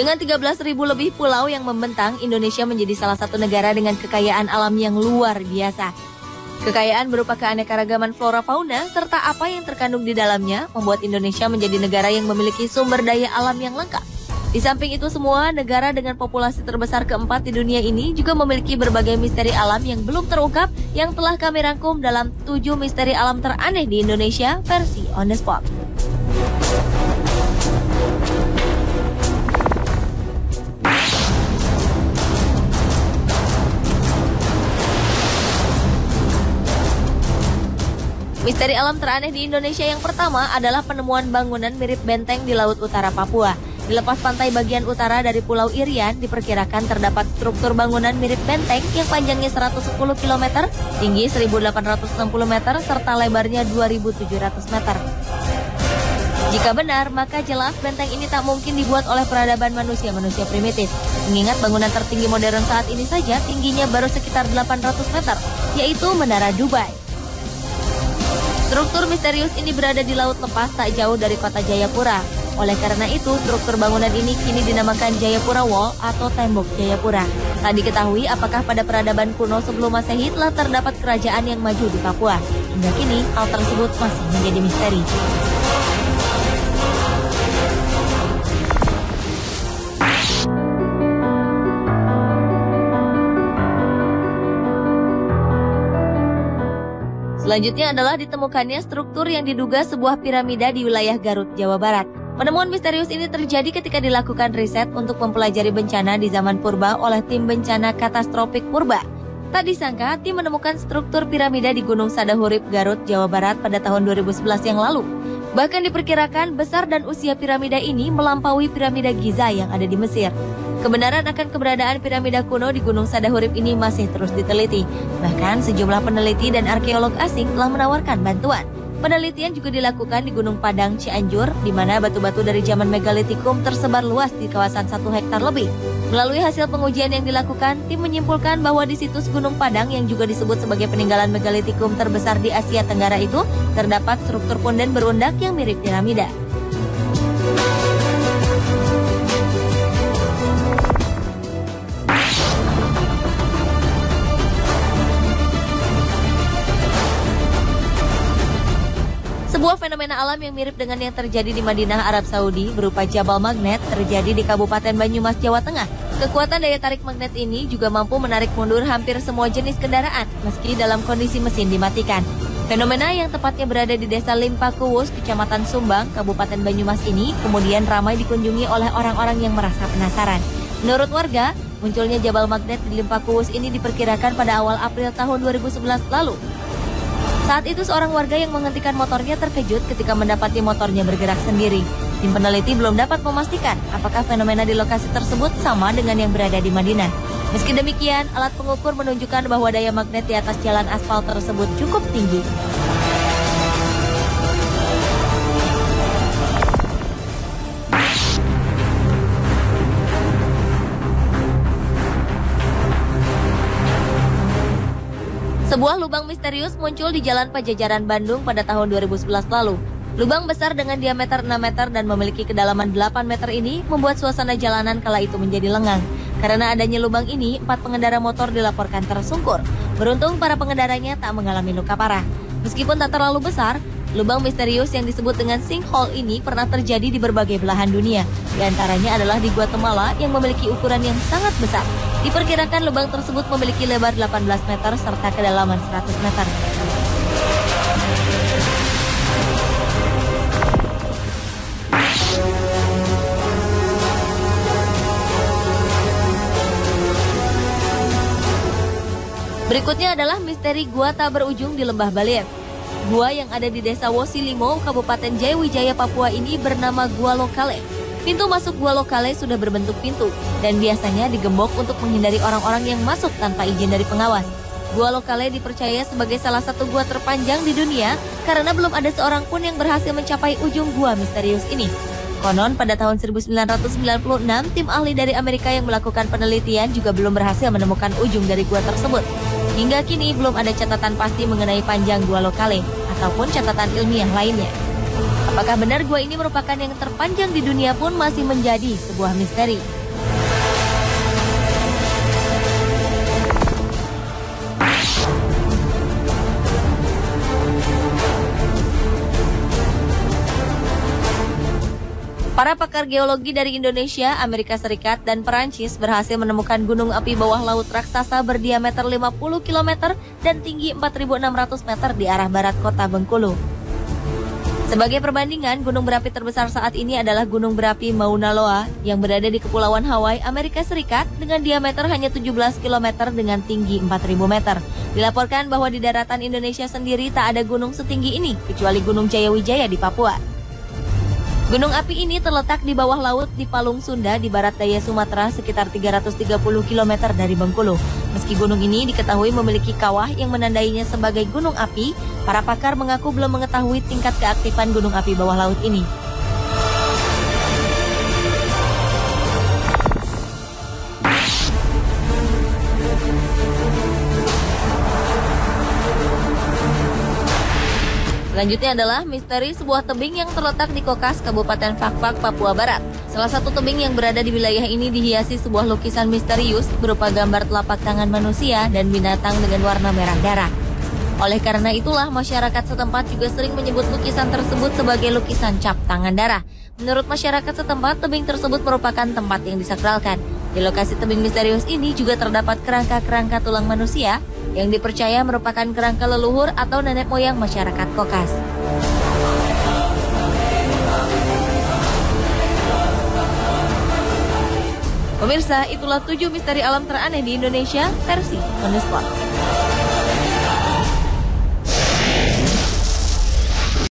Dengan 13.000 lebih pulau yang membentang, Indonesia menjadi salah satu negara dengan kekayaan alam yang luar biasa. Kekayaan berupa keanekaragaman flora fauna serta apa yang terkandung di dalamnya membuat Indonesia menjadi negara yang memiliki sumber daya alam yang lengkap. Di samping itu semua, negara dengan populasi terbesar keempat di dunia ini juga memiliki berbagai misteri alam yang belum terungkap yang telah kami rangkum dalam 7 misteri alam teraneh di Indonesia versi On The Spot. Misteri alam teraneh di Indonesia yang pertama adalah penemuan bangunan mirip benteng di Laut Utara Papua. Di lepas pantai bagian utara dari Pulau Irian, diperkirakan terdapat struktur bangunan mirip benteng yang panjangnya 110 km, tinggi 1.860 meter, serta lebarnya 2.700 meter. Jika benar, maka jelas benteng ini tak mungkin dibuat oleh peradaban manusia primitif. Mengingat bangunan tertinggi modern saat ini saja tingginya baru sekitar 800 meter, yaitu Menara Dubai. Struktur misterius ini berada di laut lepas tak jauh dari kota Jayapura. Oleh karena itu, struktur bangunan ini kini dinamakan Jayapura Wall atau Tembok Jayapura. Tak diketahui apakah pada peradaban kuno sebelum Masehi telah terdapat kerajaan yang maju di Papua. Hingga kini, hal tersebut masih menjadi misteri. Selanjutnya adalah ditemukannya struktur yang diduga sebuah piramida di wilayah Garut, Jawa Barat. Penemuan misterius ini terjadi ketika dilakukan riset untuk mempelajari bencana di zaman purba oleh tim bencana katastrofik purba. Tak disangka, tim menemukan struktur piramida di Gunung Sadahurip, Garut, Jawa Barat pada tahun 2011 yang lalu. Bahkan diperkirakan besar dan usia piramida ini melampaui piramida Giza yang ada di Mesir. Kebenaran akan keberadaan piramida kuno di Gunung Sadahurip ini masih terus diteliti. Bahkan sejumlah peneliti dan arkeolog asing telah menawarkan bantuan. Penelitian juga dilakukan di Gunung Padang, Cianjur, di mana batu-batu dari zaman megalitikum tersebar luas di kawasan 1 hektar lebih. Melalui hasil pengujian yang dilakukan, tim menyimpulkan bahwa di situs Gunung Padang yang juga disebut sebagai peninggalan megalitikum terbesar di Asia Tenggara itu, terdapat struktur punden berundak yang mirip piramida. Sebuah fenomena alam yang mirip dengan yang terjadi di Madinah, Arab Saudi berupa Jabal Magnet terjadi di Kabupaten Banyumas, Jawa Tengah. Kekuatan daya tarik magnet ini juga mampu menarik mundur hampir semua jenis kendaraan meski dalam kondisi mesin dimatikan. Fenomena yang tepatnya berada di Desa Limpakuwus, Kecamatan Sumbang, Kabupaten Banyumas ini kemudian ramai dikunjungi oleh orang-orang yang merasa penasaran. Menurut warga, munculnya Jabal Magnet di Limpakuwus ini diperkirakan pada awal April tahun 2011 lalu. Saat itu seorang warga yang menghentikan motornya terkejut ketika mendapati motornya bergerak sendiri. Tim peneliti belum dapat memastikan apakah fenomena di lokasi tersebut sama dengan yang berada di Madinah. Meski demikian, alat pengukur menunjukkan bahwa daya magnet di atas jalan aspal tersebut cukup tinggi. Sebuah lubang misterius muncul di Jalan Pajajaran Bandung pada tahun 2011 lalu. Lubang besar dengan diameter 6 meter dan memiliki kedalaman 8 meter ini membuat suasana jalanan kala itu menjadi lengang. Karena adanya lubang ini, 4 pengendara motor dilaporkan tersungkur. Beruntung para pengendaranya tak mengalami luka parah. Meskipun tak terlalu besar, lubang misterius yang disebut dengan sinkhole ini pernah terjadi di berbagai belahan dunia. Di antaranya adalah di Guatemala yang memiliki ukuran yang sangat besar. Diperkirakan lubang tersebut memiliki lebar 18 meter serta kedalaman 100 meter. Berikutnya adalah misteri gua tak berujung di Lembah Balir. Gua yang ada di Desa Wosilimo, Kabupaten Jayawijaya, Papua ini bernama Gua Lokale. Pintu masuk Gua Lokale sudah berbentuk pintu dan biasanya digembok untuk menghindari orang-orang yang masuk tanpa izin dari pengawas. Gua Lokale dipercaya sebagai salah satu gua terpanjang di dunia karena belum ada seorang pun yang berhasil mencapai ujung gua misterius ini. Konon pada tahun 1996, tim ahli dari Amerika yang melakukan penelitian juga belum berhasil menemukan ujung dari gua tersebut. Hingga kini belum ada catatan pasti mengenai panjang Gua Lokale ataupun catatan ilmiah lainnya. Apakah benar gua ini merupakan yang terpanjang di dunia pun masih menjadi sebuah misteri. Para pakar geologi dari Indonesia, Amerika Serikat, dan Perancis berhasil menemukan gunung api bawah laut raksasa berdiameter 50 km dan tinggi 4.600 meter di arah barat kota Bengkulu. Sebagai perbandingan, gunung berapi terbesar saat ini adalah gunung berapi Mauna Loa yang berada di Kepulauan Hawaii, Amerika Serikat dengan diameter hanya 17 km dengan tinggi 4.000 meter. Dilaporkan bahwa di daratan Indonesia sendiri tak ada gunung setinggi ini, kecuali Gunung Jayawijaya di Papua. Gunung api ini terletak di bawah laut di Palung Sunda di barat daya Sumatera sekitar 330 km dari Bengkulu. Meski gunung ini diketahui memiliki kawah yang menandainya sebagai gunung api, para pakar mengaku belum mengetahui tingkat keaktifan gunung api bawah laut ini. Selanjutnya adalah misteri sebuah tebing yang terletak di Kokas, Kabupaten Fakfak, Papua Barat. Salah satu tebing yang berada di wilayah ini dihiasi sebuah lukisan misterius berupa gambar telapak tangan manusia dan binatang dengan warna merah darah. Oleh karena itulah, masyarakat setempat juga sering menyebut lukisan tersebut sebagai lukisan cap tangan darah. Menurut masyarakat setempat, tebing tersebut merupakan tempat yang disakralkan. Di lokasi tebing misterius ini juga terdapat kerangka-kerangka tulang manusia yang dipercaya merupakan kerangka leluhur atau nenek moyang masyarakat Kokas. Pemirsa, itulah 7 misteri alam teraneh di Indonesia versi On The Spot.